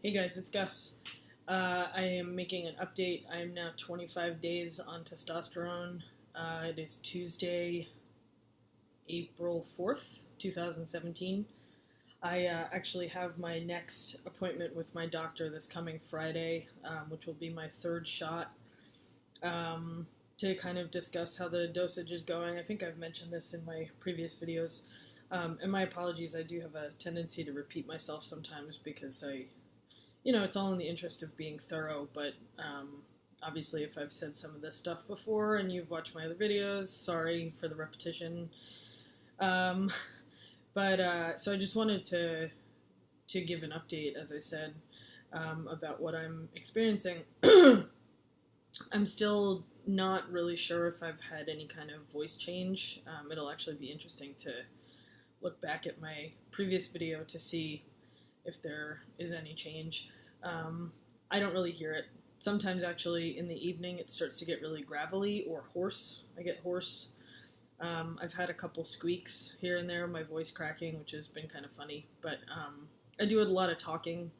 Hey guys, it's Gus. I am making an update. I am now 25 days on testosterone. It is Tuesday, April 4th, 2017. I actually have my next appointment with my doctor this coming Friday, which will be my third shot, to kind of discuss how the dosage is going. I think I've mentioned this in my previous videos. And my apologies, I do have a tendency to repeat myself sometimes because it's all in the interest of being thorough, but obviously if I've said some of this stuff before and you've watched my other videos, sorry for the repetition. So I just wanted to give an update, as I said, about what I'm experiencing. I'm still not really sure if I've had any kind of voice change. It'll actually be interesting to look back at my previous video to see if there is any change. I don't really hear it. Sometimes actually in the evening it starts to get really gravelly or hoarse. I get hoarse. I've had a couple squeaks here and there, my voice cracking, which has been kind of funny, but I do a lot of talking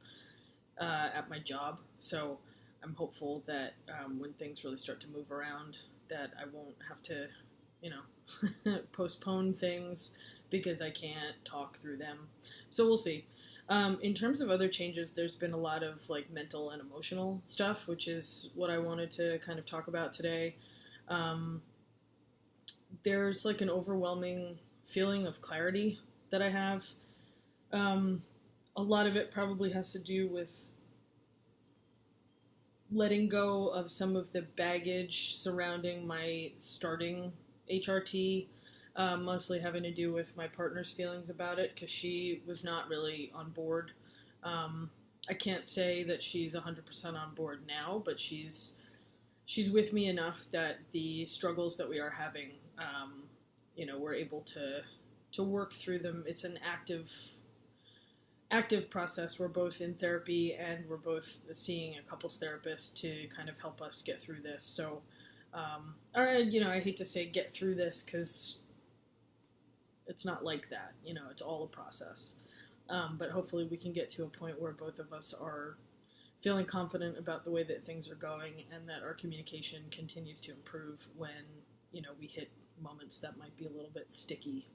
at my job, so I'm hopeful that when things really start to move around that I won't have to, postpone things because I can't talk through them. So we'll see. In terms of other changes, there's been a lot of mental and emotional stuff, which is what I wanted to kind of talk about today. There's an overwhelming feeling of clarity that I have. A lot of it probably has to do with letting go of some of the baggage surrounding my starting HRT. Mostly having to do with my partner's feelings about it, because she was not really on board. I can't say that she's 100% on board now, but she's with me enough that the struggles that we are having, we're able to work through them. It's an active process. We're both in therapy and we're both seeing a couples therapist to kind of help us get through this. So, I hate to say get through this because it's not like that, it's all a process. But hopefully we can get to a point where both of us are feeling confident about the way that things are going and that our communication continues to improve when, we hit moments that might be a little bit sticky.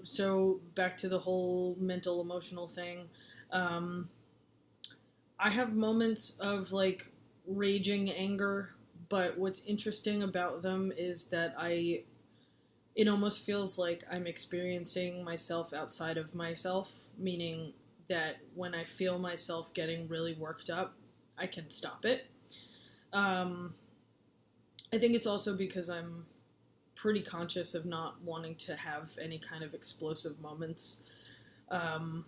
So back to the whole mental, emotional thing. I have moments of raging anger, but what's interesting about them is that it almost feels like I'm experiencing myself outside of myself, meaning that when I feel myself getting really worked up, I can stop it. I think it's also because I'm pretty conscious of not wanting to have any kind of explosive moments. I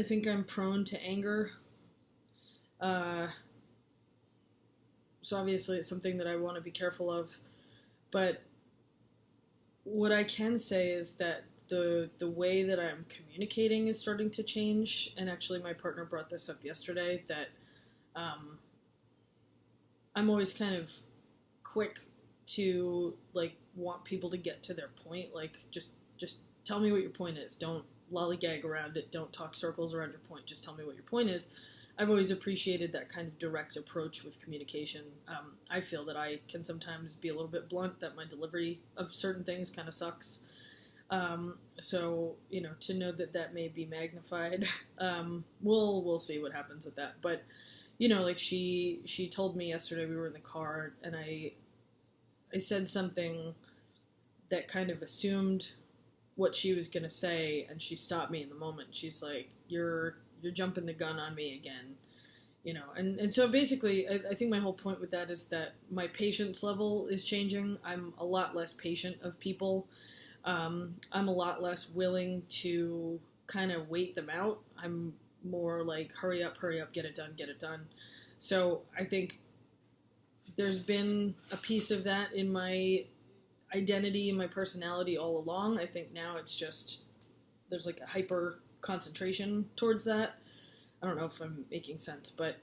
think I'm prone to anger. So obviously it's something that I want to be careful of, but what I can say is that the way that I'm communicating is starting to change, and actually my partner brought this up yesterday, that I'm always kind of quick to want people to get to their point. Just tell me what your point is. Don't lollygag around it. Don't talk circles around your point. Just tell me what your point is. I've always appreciated that kind of direct approach with communication. I feel that I can sometimes be a little bit blunt, that my delivery of certain things kind of sucks. So, to know that may be magnified, we'll see what happens with that. But, she told me yesterday, we were in the car, and I said something that kind of assumed what she was going to say, and she stopped me in the moment. She's like, you're jumping the gun on me again, and so basically I think my whole point with that is that my patience level is changing. I'm a lot less patient of people. I'm a lot less willing to kind of wait them out. I'm more hurry up, get it done. So I think there's been a piece of that in my identity and my personality all along. I think now it's just there's a hyper concentration towards that. I don't know if I'm making sense, but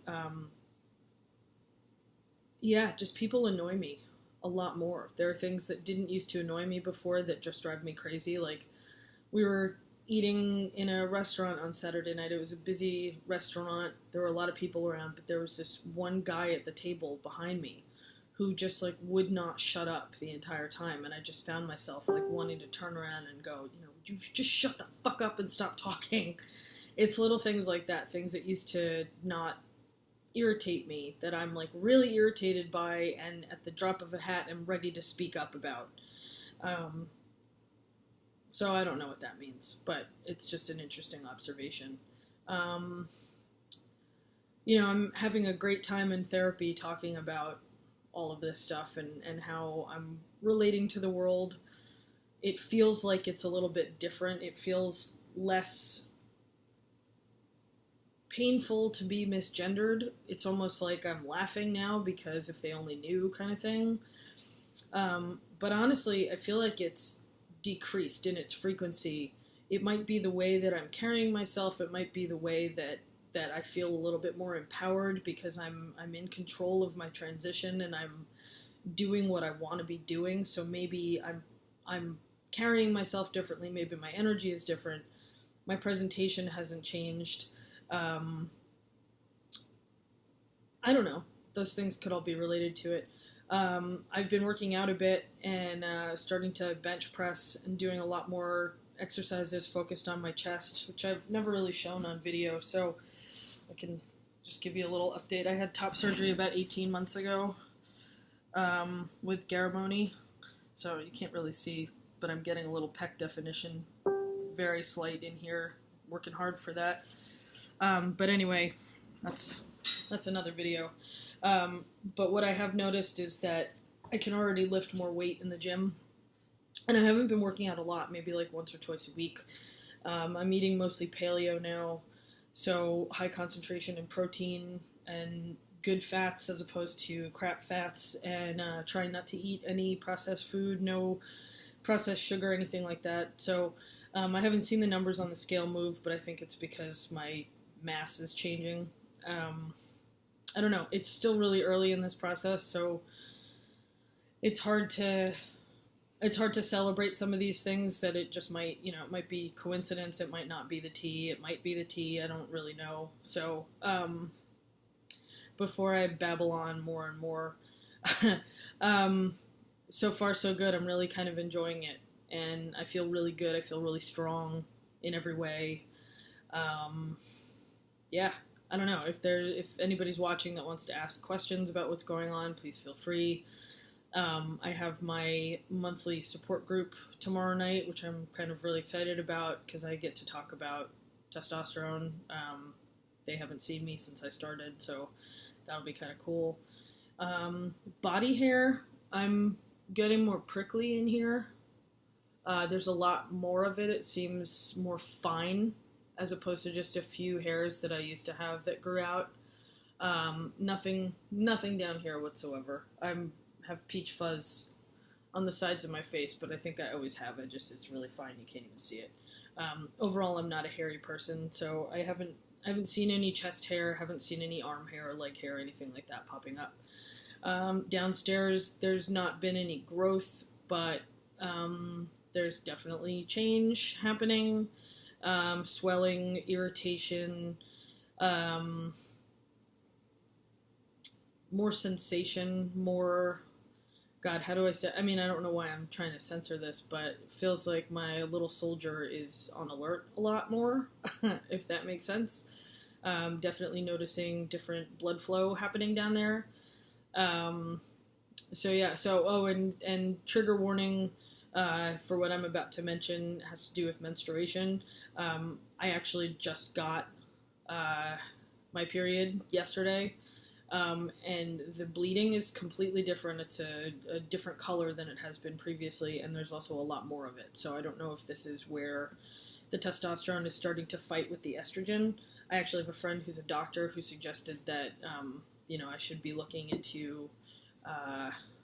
just people annoy me a lot more. There are things that didn't used to annoy me before that just drive me crazy. We were eating in a restaurant on Saturday night. It was a busy restaurant. There were a lot of people around, but there was this one guy at the table behind me who just like would not shut up the entire time, and I just found myself like wanting to turn around and go, you know, would you just shut the fuck up and stop talking? It's little things like that, things that used to not irritate me, that I'm like really irritated by, and at the drop of a hat I'm ready to speak up about. So I don't know what that means, but it's just an interesting observation. You know, I'm having a great time in therapy talking about all of this stuff and how I'm relating to the world. It feels like it's a little bit different. It feels less painful to be misgendered. It's almost like I'm laughing now because if they only knew kind of thing. But honestly, I feel like it's decreased in its frequency. It might be the way that I'm carrying myself. It might be the way that I feel a little bit more empowered because I'm in control of my transition and I'm doing what I want to be doing. So maybe I'm carrying myself differently. Maybe my energy is different. My presentation hasn't changed. I don't know. Those things could all be related to it. I've been working out a bit and starting to bench press and doing a lot more exercises focused on my chest, which I've never really shown on video, so I can just give you a little update. I had top surgery about 18 months ago with Garaboni, so you can't really see, but I'm getting a little pec definition, very slight in here, working hard for that. But anyway, that's another video. But what I have noticed is that I can already lift more weight in the gym, and I haven't been working out a lot, maybe like once or twice a week. I'm eating mostly paleo now, so high concentration in protein and good fats as opposed to crap fats, and trying not to eat any processed food, no processed sugar, anything like that. So I haven't seen the numbers on the scale move, but I think it's because my mass is changing. I don't know. It's still really early in this process, so it's hard to celebrate some of these things that it just might, you know, it might be coincidence. It might not be the tea. It might be the tea. I don't really know. So before I babble on more and more, so far so good. I'm really kind of enjoying it, and I feel really good. I feel really strong in every way. Yeah. I don't know, if anybody's watching that wants to ask questions about what's going on, please feel free. I have my monthly support group tomorrow night, which I'm kind of really excited about because I get to talk about testosterone. They haven't seen me since I started, so that'll be kind of cool. Body hair, I'm getting more prickly in here. There's a lot more of it. It seems more fine, as opposed to just a few hairs that I used to have that grew out. Nothing down here whatsoever. I have peach fuzz on the sides of my face, but I think I always have it. Just it's really fine. You can't even see it. Overall, I'm not a hairy person, so I haven't seen any chest hair, haven't seen any arm hair or leg hair, or anything like that popping up. Downstairs, there's not been any growth, but there's definitely change happening. Swelling, irritation, more sensation, more, God, how do I say, I mean, I don't know why I'm trying to censor this, but it feels like my little soldier is on alert a lot more, if that makes sense. Definitely noticing different blood flow happening down there. So yeah, and trigger warning, for what I'm about to mention has to do with menstruation. I actually just got my period yesterday, and the bleeding is completely different. It's a different color than it has been previously, and there's also a lot more of it. So I don't know if this is where the testosterone is starting to fight with the estrogen. I actually have a friend who's a doctor who suggested that, I should be looking into,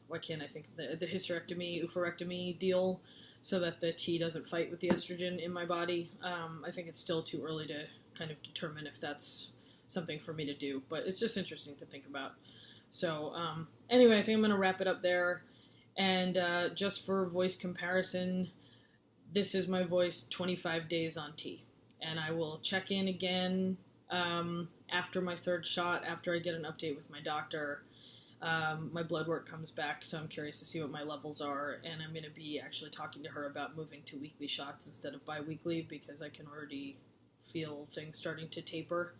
why can't I think, the hysterectomy, oophorectomy deal, so that the T doesn't fight with the estrogen in my body. I think it's still too early to kind of determine if that's something for me to do, but it's just interesting to think about. So anyway, I think I'm going to wrap it up there, and just for voice comparison, This is my voice 25 days on T. And I will check in again after my third shot, after I get an update with my doctor. My blood work comes back, so I'm curious to see what my levels are, and I'm going to be actually talking to her about moving to weekly shots instead of bi-weekly, because I can already feel things starting to taper.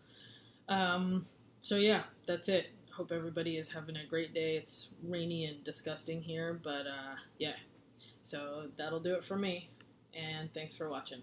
So yeah, that's it. Hope everybody is having a great day. It's rainy and disgusting here, but yeah. So that'll do it for me, and thanks for watching.